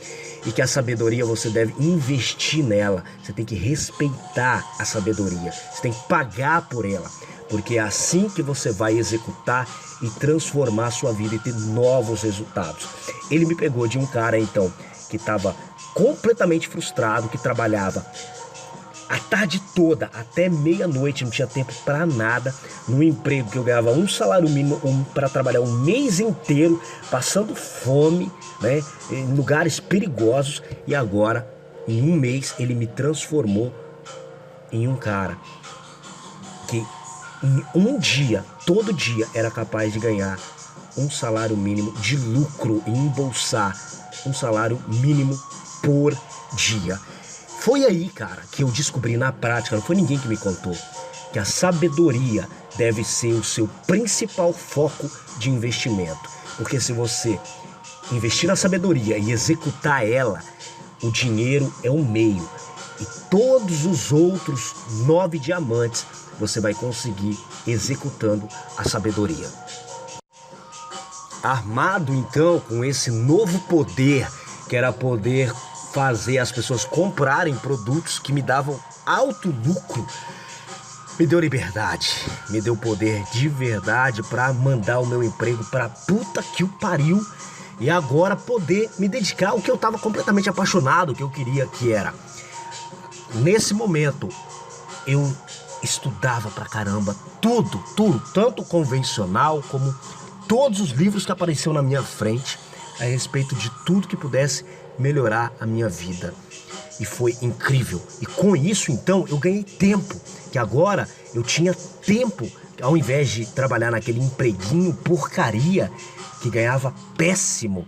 e que a sabedoria você deve investir nela, você tem que respeitar a sabedoria, você tem que pagar por ela, porque é assim que você vai executar e transformar a sua vida e ter novos resultados. Ele me pegou de um cara então que estava completamente frustrado, que trabalhava a tarde toda, até meia-noite, não tinha tempo para nada, num emprego que eu ganhava um salário mínimo para trabalhar um mês inteiro, passando fome, né, em lugares perigosos, e agora, em um mês, ele me transformou em um cara que em um dia, todo dia, era capaz de ganhar um salário mínimo de lucro e embolsar um salário mínimo por dia. Foi aí, cara, que eu descobri na prática, não foi ninguém que me contou, que a sabedoria deve ser o seu principal foco de investimento. Porque se você investir na sabedoria e executar ela, o dinheiro é o meio. E todos os outros 9 diamantes você vai conseguir executando a sabedoria. armado então com esse novo poder, que era poder fazer as pessoas comprarem produtos que me davam alto lucro, me deu liberdade, me deu poder de verdade para mandar o meu emprego pra puta que o pariu e agora poder me dedicar ao que eu tava completamente apaixonado, o que eu queria, que era. Nesse momento, eu estudava pra caramba tudo, tanto convencional como todos os livros que apareciam na minha frente a respeito de tudo que pudesse melhorar a minha vida. E foi incrível. E com isso, então, eu ganhei tempo. Que agora eu tinha tempo, ao invés de trabalhar naquele empreguinho porcaria que ganhava péssimo.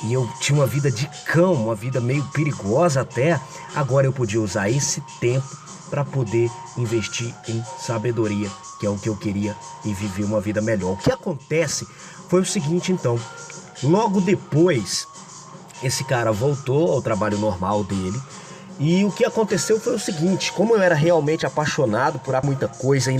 E eu tinha uma vida de cão, uma vida meio perigosa até. Agora eu podia usar esse tempo para poder investir em sabedoria, que é o que eu queria, e viver uma vida melhor. O que acontece foi o seguinte, então. Logo depois, esse cara voltou ao trabalho normal dele. E o que aconteceu foi o seguinte, como eu era realmente apaixonado por muita coisa e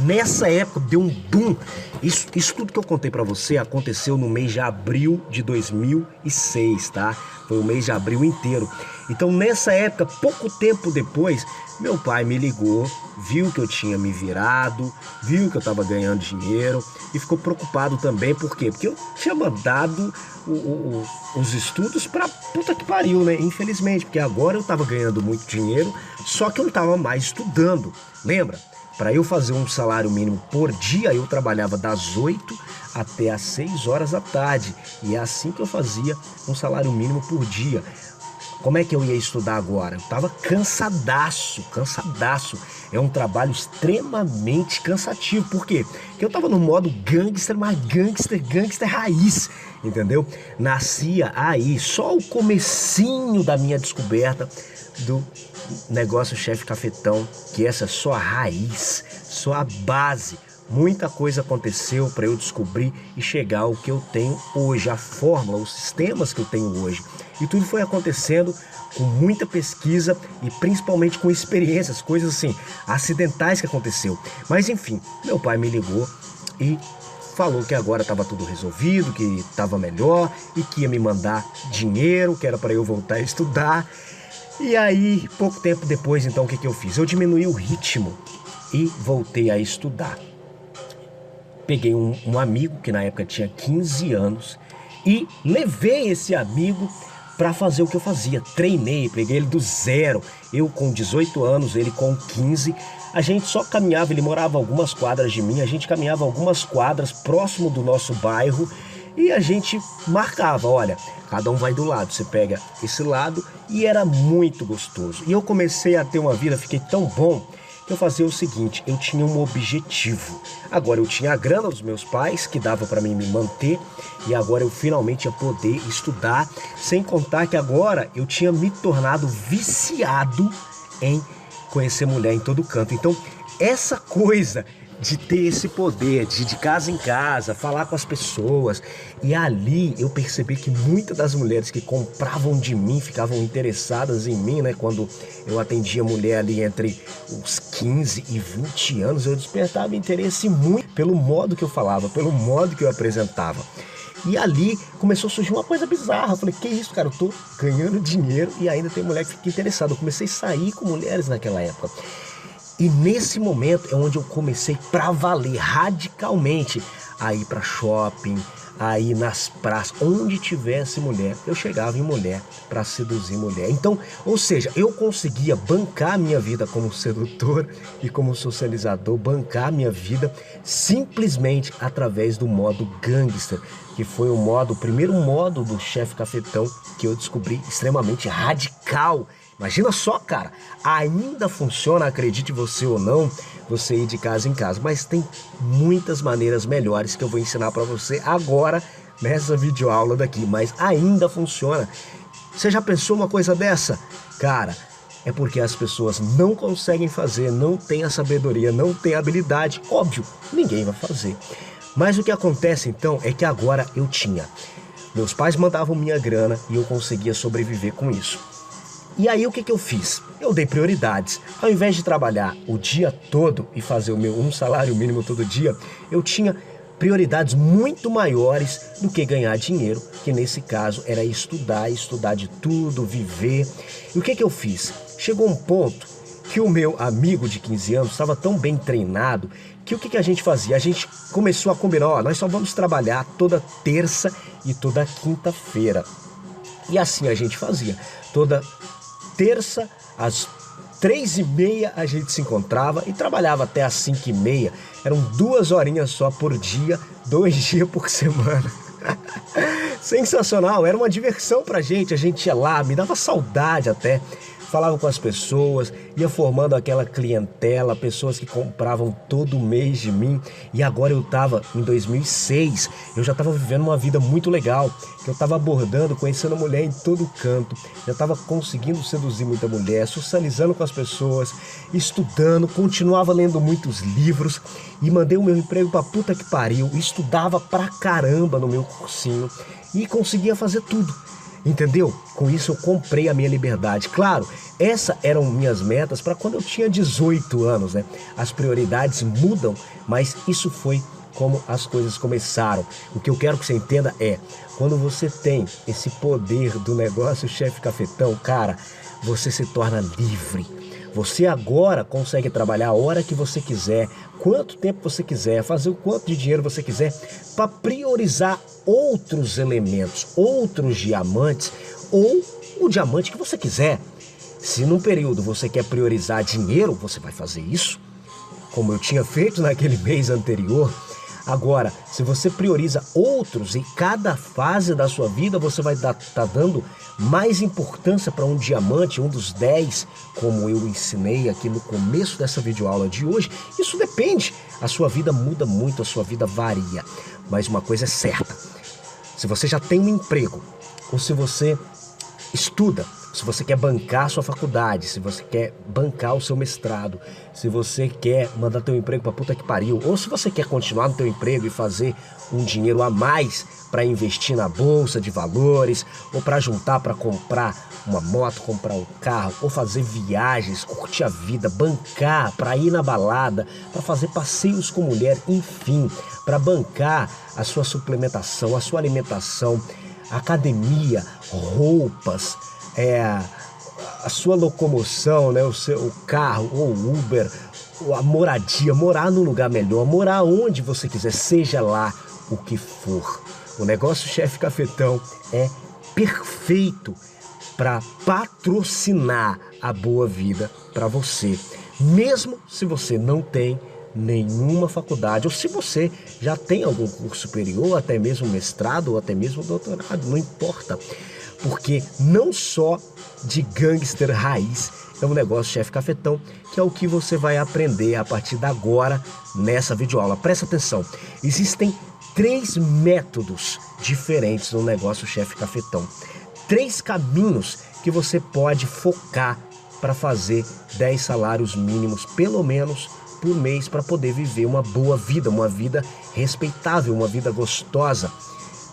nessa época deu um boom. Isso tudo que eu contei pra você aconteceu no mês de abril de 2006, tá? Foi o mês de abril inteiro. Então nessa época, pouco tempo depois, meu pai me ligou, viu que eu tinha me virado, viu que eu tava ganhando dinheiro e ficou preocupado também. Por quê? Porque eu tinha mandado os estudos pra puta que pariu, né? Infelizmente, porque agora eu tava ganhando muito dinheiro, só que eu não tava mais estudando. Lembra? Para eu fazer um salário mínimo por dia, eu trabalhava das 8 até as 6 horas da tarde. E é assim que eu fazia um salário mínimo por dia. Como é que eu ia estudar agora? Eu tava cansadaço. É um trabalho extremamente cansativo. Por quê? Porque eu tava no modo gangster, mas gangster raiz, entendeu? Nascia aí só o comecinho da minha descoberta do negócio Chefe Cafetão, que essa é só a raiz, só a base. Muita coisa aconteceu para eu descobrir e chegar ao que eu tenho hoje, a fórmula, os sistemas que eu tenho hoje. E tudo foi acontecendo com muita pesquisa e principalmente com experiências, coisas assim, acidentais que aconteceu. Mas enfim, meu pai me ligou e falou que agora estava tudo resolvido, que estava melhor e que ia me mandar dinheiro, que era para eu voltar a estudar. E aí, pouco tempo depois, então, o que eu fiz? Eu diminuí o ritmo e voltei a estudar. Peguei um amigo que na época tinha 15 anos e levei esse amigo para fazer o que eu fazia. Treinei, peguei ele do zero. Eu com 18 anos, ele com 15. A gente só caminhava, ele morava algumas quadras de mim, a gente caminhava algumas quadras próximo do nosso bairro e a gente marcava, olha, cada um vai do lado, você pega esse lado, e era muito gostoso. E eu comecei a ter uma vida, fiquei tão bom, que eu fazia o seguinte, eu tinha um objetivo. Agora eu tinha a grana dos meus pais, que dava para mim me manter, e agora eu finalmente ia poder estudar, sem contar que agora eu tinha me tornado viciado em conhecer mulher em todo canto. Então, essa coisa de ter esse poder, de ir de casa em casa, falar com as pessoas. E ali eu percebi que muitas das mulheres que compravam de mim, ficavam interessadas em mim, né? Quando eu atendia mulher ali entre os 15 e 20 anos, eu despertava interesse muito pelo modo que eu falava, pelo modo que eu apresentava. E ali começou a surgir uma coisa bizarra. Eu falei, que isso, cara? Eu tô ganhando dinheiro e ainda tem mulher que fica interessada. Eu comecei a sair com mulheres naquela época. E nesse momento é onde eu comecei pra valer radicalmente a ir pra shopping, a ir nas praças, onde tivesse mulher, eu chegava em mulher pra seduzir mulher. Então, ou seja, eu conseguia bancar a minha vida como sedutor e como socializador, bancar a minha vida simplesmente através do modo gangster, que foi o primeiro modo do Chefe Cafetão que eu descobri extremamente radical. Imagina só, cara, ainda funciona, acredite você ou não, você ir de casa em casa, mas tem muitas maneiras melhores que eu vou ensinar pra você agora nessa videoaula daqui, mas ainda funciona. Você já pensou uma coisa dessa? Cara, é porque as pessoas não conseguem fazer, não têm a sabedoria, não têm a habilidade, óbvio, ninguém vai fazer. Mas o que acontece então é que agora eu tinha. Meus pais mandavam minha grana e eu conseguia sobreviver com isso. E aí o que eu fiz? Eu dei prioridades. Ao invés de trabalhar o dia todo e fazer um salário mínimo todo dia, eu tinha prioridades muito maiores do que ganhar dinheiro, que nesse caso era estudar de tudo, viver. E o que eu fiz? Chegou um ponto que o meu amigo de 15 anos estava tão bem treinado que o que a gente fazia? A gente começou a combinar, ó, nós só vamos trabalhar toda terça e toda quinta-feira. E assim a gente fazia. Toda terça, às 3h30 a gente se encontrava e trabalhava até às 5h30. Eram 2 horinhas só por dia, 2 dias por semana. Sensacional, era uma diversão pra gente. A gente ia lá, me dava saudade até. Falava com as pessoas, ia formando aquela clientela, pessoas que compravam todo mês de mim. E agora eu estava em 2006, eu já estava vivendo uma vida muito legal, que eu estava abordando, conhecendo mulher em todo canto, já estava conseguindo seduzir muita mulher, socializando com as pessoas, estudando, continuava lendo muitos livros e mandei o meu emprego pra puta que pariu, estudava pra caramba no meu cursinho e conseguia fazer tudo. Entendeu? Com isso eu comprei a minha liberdade. Claro, essas eram minhas metas para quando eu tinha 18 anos, né? As prioridades mudam, mas isso foi como as coisas começaram. O que eu quero que você entenda é, quando você tem esse poder do negócio chefe cafetão, cara, você se torna livre. Você agora consegue trabalhar a hora que você quiser, quanto tempo você quiser, fazer o quanto de dinheiro você quiser, para priorizar outros elementos, outros diamantes ou o diamante que você quiser. Se num período você quer priorizar dinheiro, você vai fazer isso, como eu tinha feito naquele mês anterior. Agora, se você prioriza outros em cada fase da sua vida, você vai estar dando mais importância para um diamante, um dos 10, como eu ensinei aqui no começo dessa videoaula de hoje. Isso depende, a sua vida muda muito, a sua vida varia. Mas uma coisa é certa, se você já tem um emprego, ou se você estuda, se você quer bancar a sua faculdade, se você quer bancar o seu mestrado, se você quer mandar teu emprego pra puta que pariu, ou se você quer continuar no teu emprego e fazer um dinheiro a mais para investir na bolsa de valores, ou para juntar para comprar uma moto, comprar um carro, ou fazer viagens, curtir a vida, bancar para ir na balada, para fazer passeios com mulher, enfim, para bancar a sua suplementação, a sua alimentação, academia, roupas, a sua locomoção, né, o seu carro ou Uber, a moradia, morar num lugar melhor, morar onde você quiser, seja lá o que for. O negócio Chefe Cafetão é perfeito para patrocinar a boa vida para você, mesmo se você não tem nenhuma faculdade, ou se você já tem algum curso superior, até mesmo mestrado ou até mesmo doutorado, não importa. Porque não só de gangster raiz é um negócio Chefe Cafetão, que é o que você vai aprender a partir de agora nessa videoaula. Presta atenção, existem 3 métodos diferentes no negócio Chefe Cafetão. 3 caminhos que você pode focar para fazer 10 salários mínimos, pelo menos, por mês, para poder viver uma boa vida, uma vida respeitável, uma vida gostosa.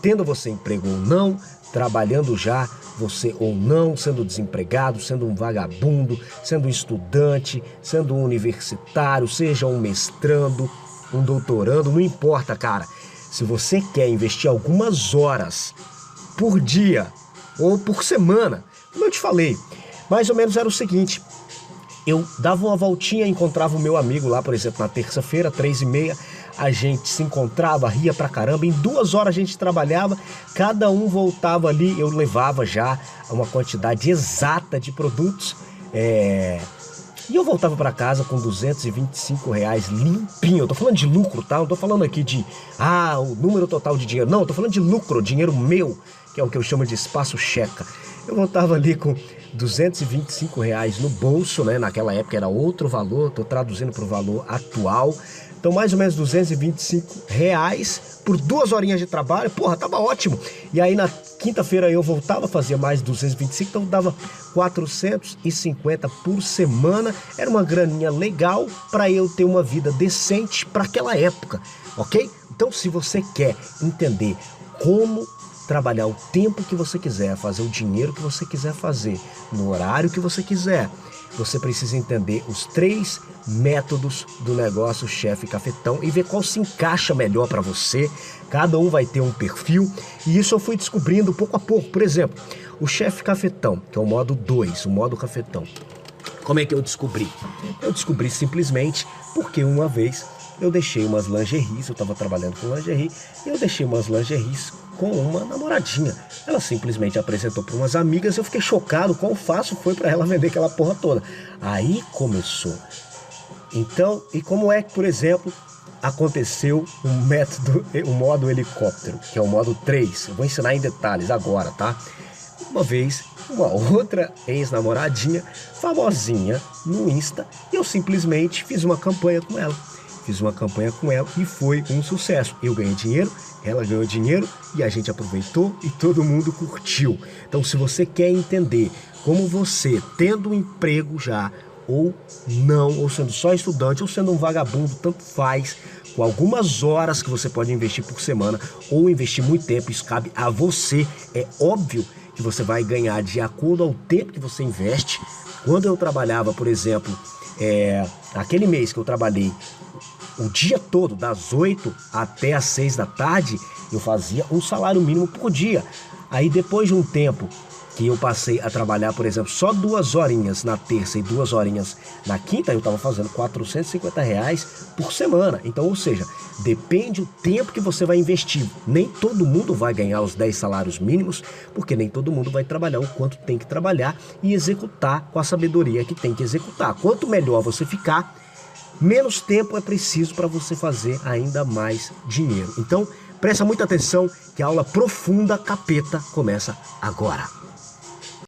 Tendo você emprego ou não, trabalhando já, você ou não, sendo desempregado, sendo um vagabundo, sendo um estudante, sendo um universitário, seja um mestrando, um doutorando, não importa, cara. Se você quer investir algumas horas por dia ou por semana, como eu te falei, mais ou menos era o seguinte: eu dava uma voltinha, encontrava o meu amigo lá, por exemplo, na terça-feira, 3h30, a gente se encontrava, ria pra caramba, em 2 horas a gente trabalhava, cada um voltava ali, eu levava já uma quantidade exata de produtos, e eu voltava para casa com R$225 limpinho. Eu tô falando de lucro, tá? Não tô falando aqui de, o número total de dinheiro. Não, eu tô falando de lucro, dinheiro meu, que é o que eu chamo de espaço checa. Eu voltava ali com R$225 no bolso, né? Naquela época era outro valor, tô traduzindo pro valor atual. Então mais ou menos R$225 por 2 horinhas de trabalho. Porra, tava ótimo. E aí na quinta-feira eu voltava, fazia mais 225, então dava 450 por semana. Era uma graninha legal para eu ter uma vida decente para aquela época, ok? Então se você quer entender como trabalhar o tempo que você quiser, fazer o dinheiro que você quiser fazer, no horário que você quiser, você precisa entender os 3 métodos do negócio chefe cafetão e ver qual se encaixa melhor para você. Cada um vai ter um perfil e isso eu fui descobrindo pouco a pouco. Por exemplo, o chefe cafetão, que é o modo 2, o modo cafetão. Como é que eu descobri? Eu descobri simplesmente porque uma vez eu deixei umas lingeries, eu estava trabalhando com lingerie, e eu deixei umas lingeries com uma namoradinha. Ela simplesmente apresentou para umas amigas, eu fiquei chocado, quão fácil foi para ela vender aquela porra toda. Aí começou. Então, e como é que, por exemplo, aconteceu o modo helicóptero, que é o modo 3. Eu vou ensinar em detalhes agora, tá? Uma vez, uma outra ex-namoradinha, famosinha no Insta, e eu simplesmente fiz uma campanha com ela. E foi um sucesso. Eu ganhei dinheiro, ela ganhou dinheiro e a gente aproveitou e todo mundo curtiu. Então, se você quer entender como você, tendo um emprego já, ou não, ou sendo só estudante, ou sendo um vagabundo, tanto faz, com algumas horas que você pode investir por semana, ou investir muito tempo, isso cabe a você. É óbvio que você vai ganhar de acordo ao tempo que você investe. Quando eu trabalhava, por exemplo, aquele mês que eu trabalhei o dia todo, das 8 até as 6 da tarde, eu fazia um salário mínimo por dia. Aí depois de um tempo que eu passei a trabalhar, por exemplo, só 2 horinhas na terça e 2 horinhas na quinta, eu estava fazendo R$450 por semana. Então, ou seja, depende do tempo que você vai investir. Nem todo mundo vai ganhar os 10 salários mínimos, porque nem todo mundo vai trabalhar o quanto tem que trabalhar e executar com a sabedoria que tem que executar. Quanto melhor você ficar, menos tempo é preciso para você fazer ainda mais dinheiro. Então, presta muita atenção que a aula profunda capeta começa agora.